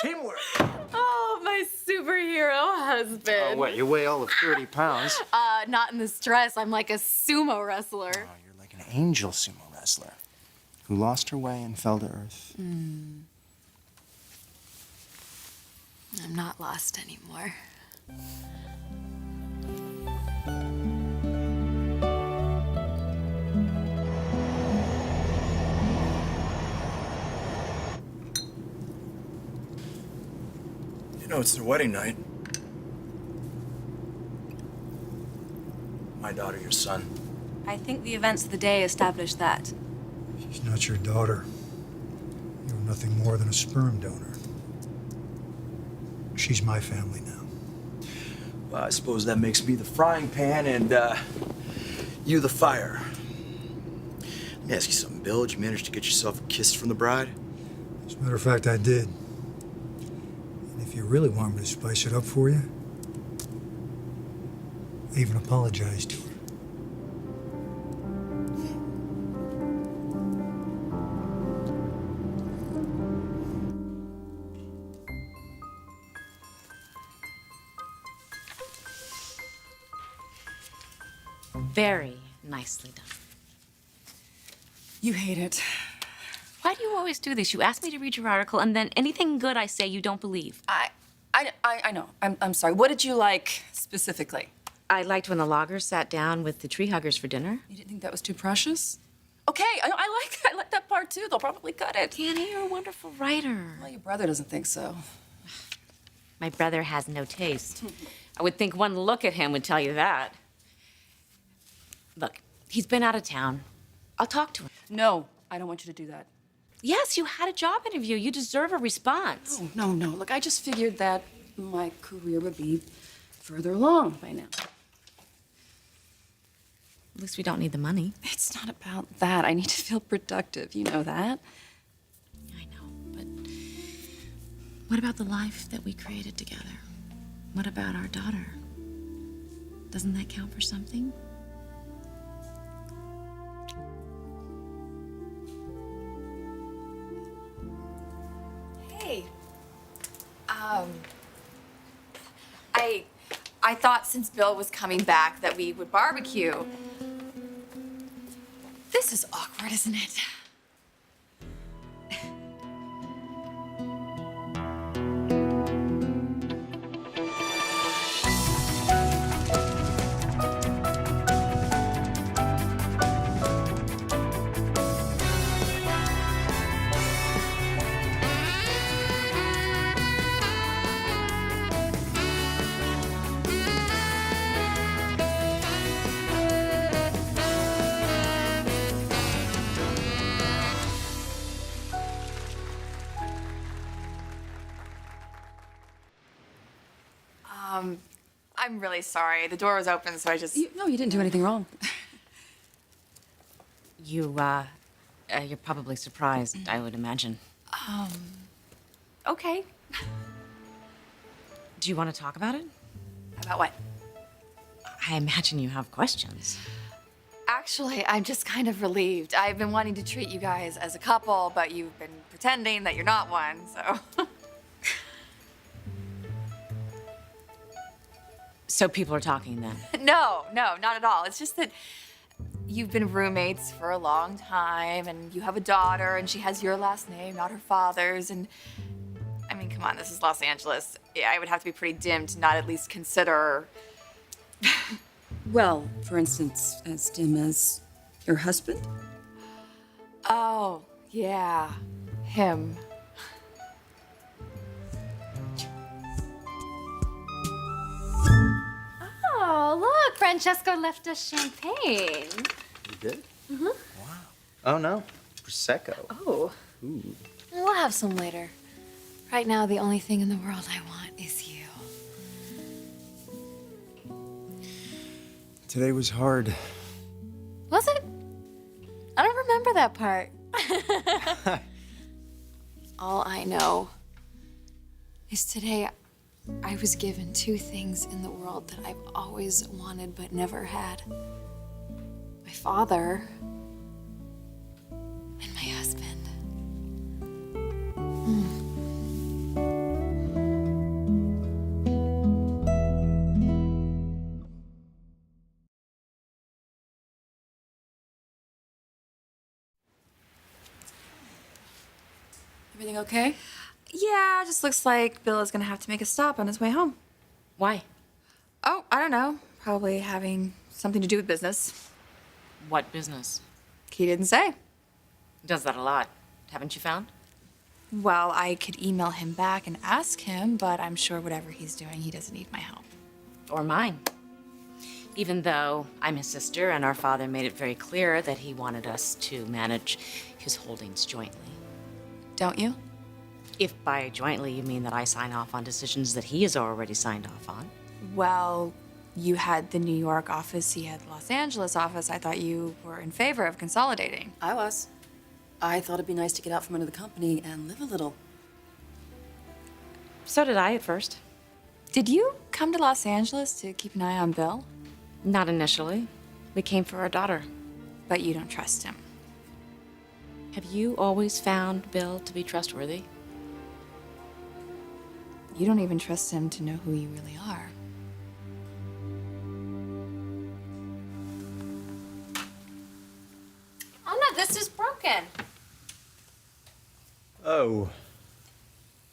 Teamwork. Oh, my superhero husband. Oh, what, you weigh all of 30 pounds? Not in this dress. I'm like a sumo wrestler. Oh, you're like an angel sumo wrestler who lost her way and fell to earth. I'm not lost anymore. You know, it's their wedding night. My daughter, your son. I think the events of the day established that. She's not your daughter. You're nothing more than a sperm donor. She's my family now. Well, I suppose that makes me the frying pan and, you the fire. Let me ask you something, Bill. Did you manage to get yourself a kiss from the bride? As a matter of fact, I did. And if you really want me to spice it up for you, I even apologized to her. Very nicely done. You hate it. Why do you always do this? You ask me to read your article, and then anything good I say you don't believe. I know. I'm sorry. What did you like specifically? I liked when the loggers sat down with the tree huggers for dinner. You didn't think that was too precious? Okay, I like that part too. They'll probably cut it. Danny, you're a wonderful writer. Well, your brother doesn't think so. My brother has no taste. I would think one look at him would tell you that. Look, he's been out of town. I'll talk to him. No, I don't want you to do that. Yes, you had a job interview. You deserve a response. No. Look, I just figured that my career would be further along by now. At least we don't need the money. It's not about that. I need to feel productive. You know that. I know, but what about the life that we created together? What about our daughter? Doesn't that count for something? Hey. I thought since Bill was coming back that we would barbecue. This is awkward, isn't it? I'm really sorry. The door was open, so I just... No, you didn't do anything wrong. You're probably surprised, I would imagine. Okay. Do you want to talk about it? About what? I imagine you have questions. Actually, I'm just kind of relieved. I've been wanting to treat you guys as a couple, but you've been pretending that you're not one, so... So people are talking then? No, not at all. It's just that you've been roommates for a long time, and you have a daughter, and she has your last name, not her father's, and... I mean, come on, this is Los Angeles. Yeah, I would have to be pretty dim to not at least consider... Well, for instance, as dim as your husband? Oh, yeah, him. Oh, look, Francesco left us champagne. You did? Mm-hmm. Wow. Oh, no. Prosecco. Oh. Ooh. We'll have some later. Right now, the only thing in the world I want is you. Today was hard. Was it? I don't remember that part. All I know is today I was given two things in the world that I've always wanted but never had. My father and my husband. Everything okay? Yeah, just looks like Bill is gonna have to make a stop on his way home. Why? Oh, I don't know. Probably having something to do with business. What business? He didn't say. He does that a lot. Haven't you found? Well, I could email him back and ask him, but I'm sure whatever he's doing, he doesn't need my help. Or mine. Even though I'm his sister and our father made it very clear that he wanted us to manage his holdings jointly. Don't you? If by jointly you mean that I sign off on decisions that he has already signed off on. Well, you had the New York office, he had the Los Angeles office. I thought you were in favor of consolidating. I was. I thought it'd be nice to get out from under the company and live a little. So did I at first. Did you come to Los Angeles to keep an eye on Bill? Not initially. We came for our daughter. But you don't trust him. Have you always found Bill to be trustworthy? You don't even trust him to know who you really are. Oh no, this is broken. Oh.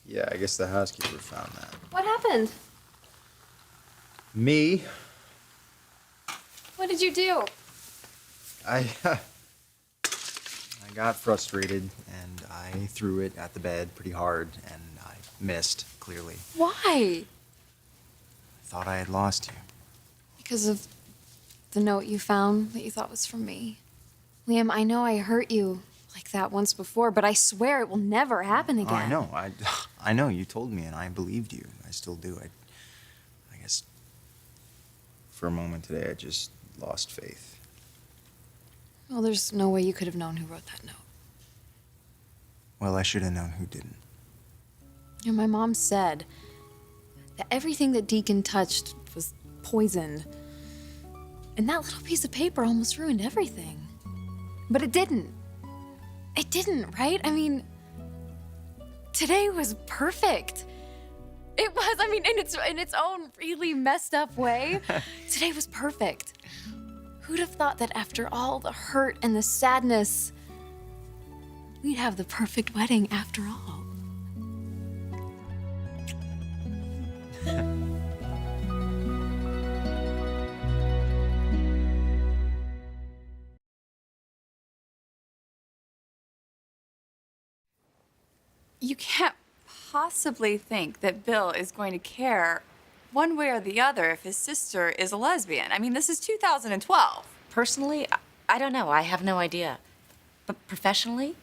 Yeah, I guess the housekeeper found that. What happened? Me? What did you do? I got frustrated and I threw it at the bed pretty hard and I missed, clearly. Why? Thought I had lost you. Because of the note you found that you thought was from me. Liam, I know I hurt you like that once before, but I swear it will never happen again. Oh, I know. I know. You told me and I believed you. I still do. I guess for a moment today I just lost faith. Well, there's no way you could have known who wrote that note. Well, I should have known who didn't. You know, my mom said that everything that Deacon touched was poisoned. And that little piece of paper almost ruined everything. But it didn't. It didn't, right? I mean, today was perfect. It was, I mean, in its own really messed up way. Today was perfect. Who'd have thought that after all the hurt and the sadness, we'd have the perfect wedding after all? You can't possibly think that Bill is going to care one way or the other if his sister is a lesbian. I mean, this is 2012. Personally, I don't know. I have no idea. But professionally,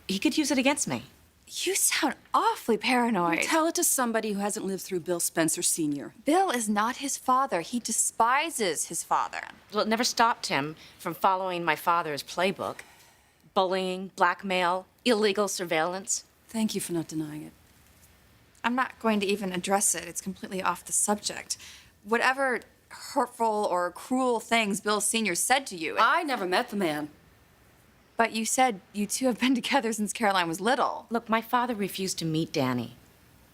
he could use it against me. You sound awfully paranoid. Tell it to somebody who hasn't lived through Bill Spencer Sr. Bill is not his father. He despises his father. Well, it never stopped him from following my father's playbook. Bullying, blackmail, illegal surveillance. Thank you for not denying it. I'm not going to even address it. It's completely off the subject. Whatever hurtful or cruel things Bill Sr. said to you, I never met the man. but you said you two have been together since Caroline was little. Look, my father refused to meet Danny.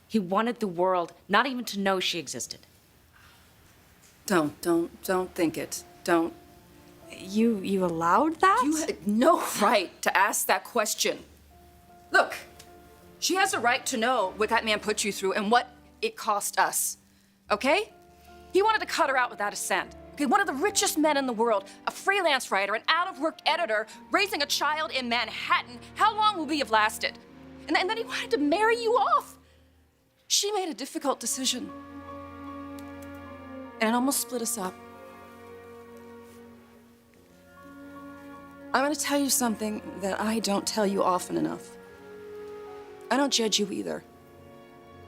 He wanted the world not even to know she existed. Don't think it. Don't. You allowed that? You had no right to ask that question. Look, she has a right to know what that man put you through and what it cost us, okay? He wanted to cut her out without a cent. Okay, one of the richest men in the world, a freelance writer, an out-of-work editor, raising a child in Manhattan. How long will we have lasted? And then he wanted to marry you off. She made a difficult decision. And it almost split us up. I'm gonna tell you something that I don't tell you often enough. I don't judge you either.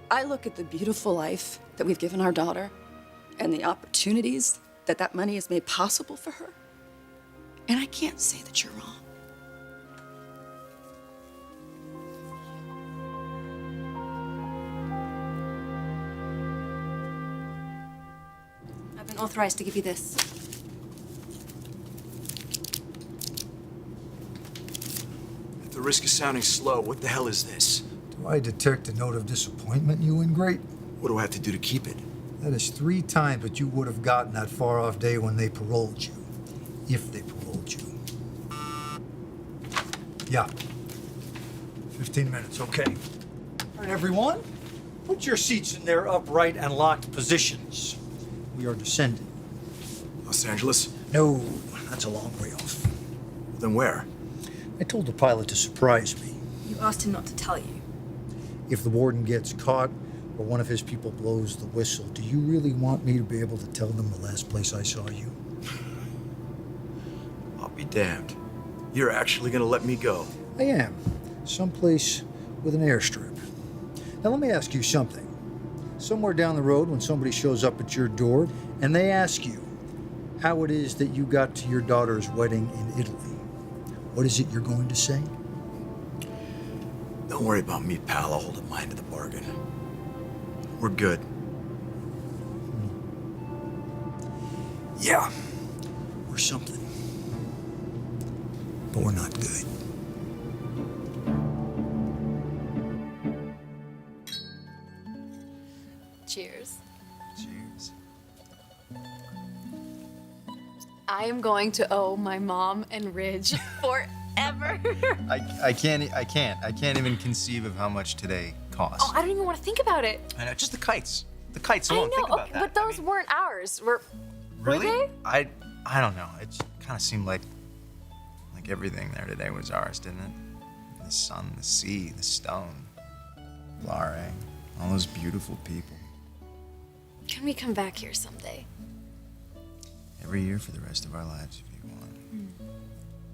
I look at the beautiful life that we've given our daughter and the opportunities that money has made possible for her. And I can't say that you're wrong. I've been authorized to give you this. At the risk of sounding slow, what the hell is this? Do I detect a note of disappointment, you ingrate? What do I have to do to keep it? That is 3 times what you would have gotten that far-off day when they paroled you. If they paroled you. Yeah. 15 minutes, okay. All right, everyone, put your seats in their upright and locked positions. We are descending. Los Angeles? No, that's a long way off. Then where? I told the pilot to surprise me. You asked him not to tell you. If the warden gets caught or one of his people blows the whistle, do you really want me to be able to tell them the last place I saw you? I'll be damned. You're actually gonna let me go? I am. Someplace with an airstrip. Now let me ask you something. Somewhere down the road when somebody shows up at your door and they ask you how it is that you got to your daughter's wedding in Italy, what is it you're going to say? Don't worry about me, pal. I'll hold up mine to the bargain. We're good. Yeah, we're something. But we're not good. Cheers. Cheers. I am going to owe my mom and Ridge forever. I can't even conceive of how much today cost. Oh, I don't even want to think about it. I know, just the kites. The kites I alone. know, Think about okay, that. but those weren't ours. Were really? they? I don't know. It kind of seemed like everything there today was ours, didn't it? The sun, the sea, the stone, Laurie, all those beautiful people. Can we come back here someday? Every year for the rest of our lives, if you want.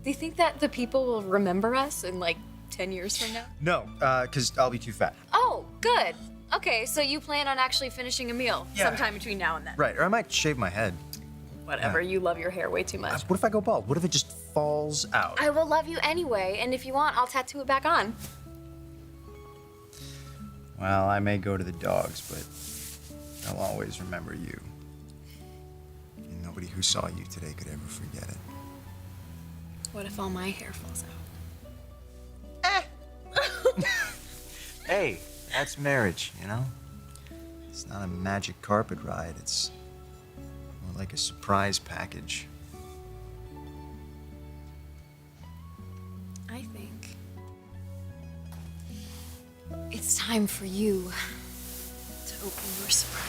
Do you think that the people will remember us in like 10 years from now? No, because I'll be too fat. Oh, good. Okay, so you plan on actually finishing a meal Yeah. sometime between now and then. Right, or I might shave my head. Whatever, you love your hair way too much. What if I go bald? What if it just falls out? I will love you anyway, and if you want, I'll tattoo it back on. Well, I may go to the dogs, but I'll always remember you. And nobody who saw you today could ever forget it. What if all my hair falls out? Hey, that's marriage, you know? It's not a magic carpet ride, it's more like a surprise package. I think it's time for you to open your surprise.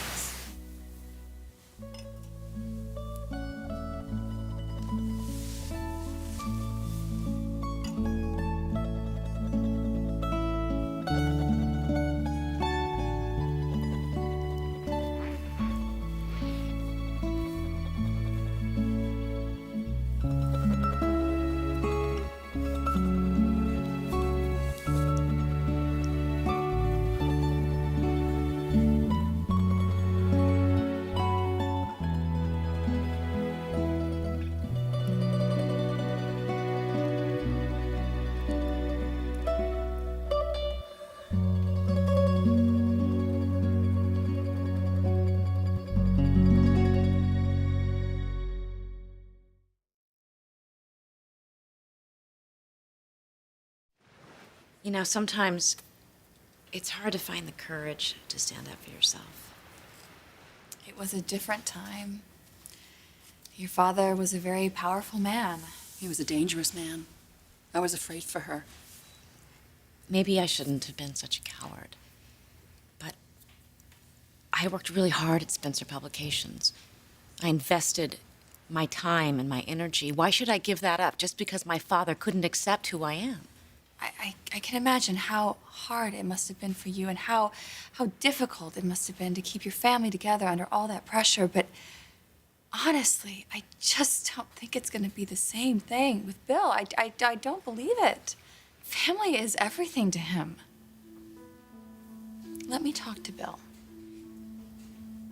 You know, sometimes it's hard to find the courage to stand up for yourself. It was a different time. Your father was a very powerful man. He was a dangerous man. I was afraid for her. Maybe I shouldn't have been such a coward. But I worked really hard at Spencer Publications. I invested my time and my energy. Why should I give that up just because my father couldn't accept who I am? I can imagine how hard it must have been for you and how difficult it must have been to keep your family together under all that pressure. But honestly, I just don't think it's going to be the same thing with Bill. I don't believe it. Family is everything to him. Let me talk to Bill.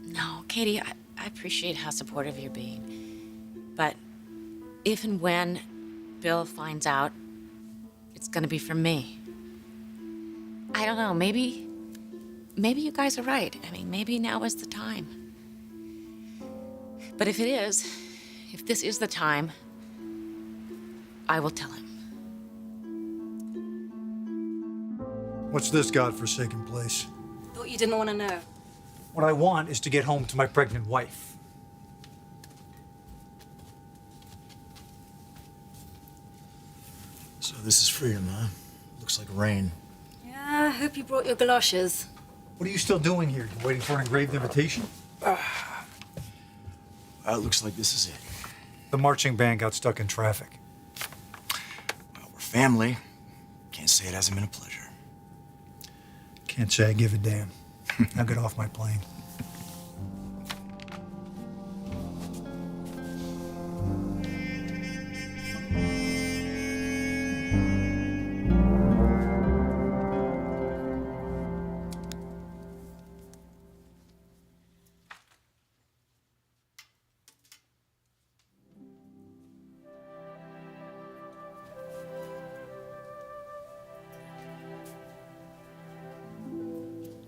No, Katie, I appreciate how supportive you're being. But if and when Bill finds out, it's gonna be from me. I don't know, maybe you guys are right. I mean, maybe now is the time. But if this is the time, I will tell him. What's this godforsaken place? Thought you didn't want to know. What I want is to get home to my pregnant wife. So this is freedom, huh? Looks like rain. I hope you brought your galoshes. What are you still doing here? You waiting for an engraved invitation? It looks like this is it. The marching band got stuck in traffic. Well, we're family. Can't say it hasn't been a pleasure. Can't say I give a damn. Now get off my plane.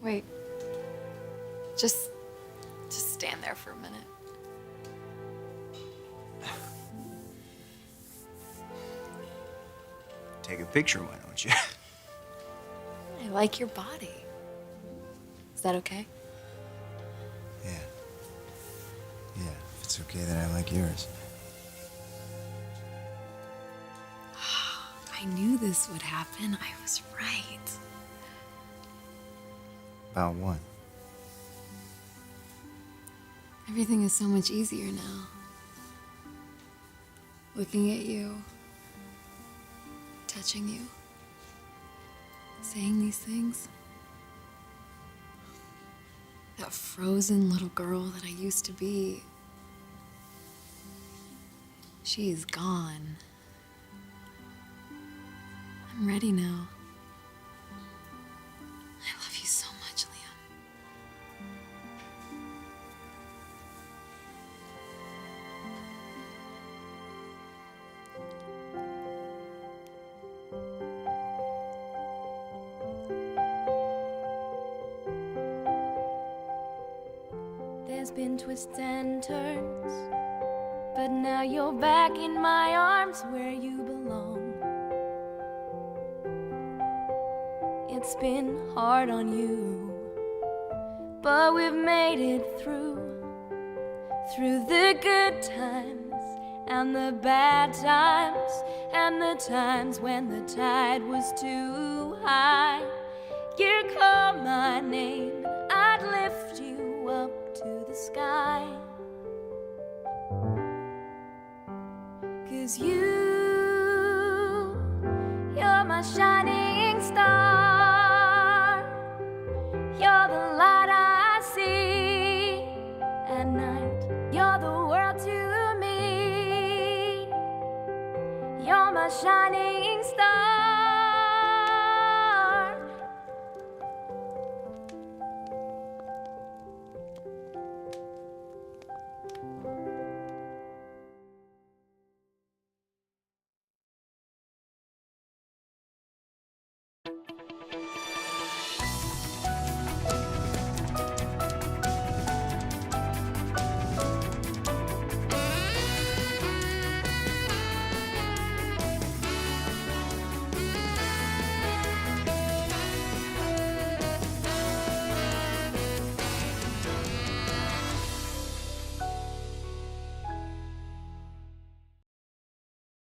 Wait. Just stand there for a minute. Take a picture, why don't you? I like your body. Is that okay? Yeah. Yeah, if it's okay that I like yours. I knew this would happen. I was right. About what? Everything is so much easier now. Looking at you, touching you, saying these things. That frozen little girl that I used to be, she is gone. I'm ready now. I love you so much, Liam. There's been twists and turns, but now you're back in my arms where you belong. It's been hard on you, but we've made it through the good times and the bad times and the times when the tide was too high. You call my name, I'd lift you up to the sky. 'Cause you're my shining star. You're the light I see at night. You're the world to me. You're my shining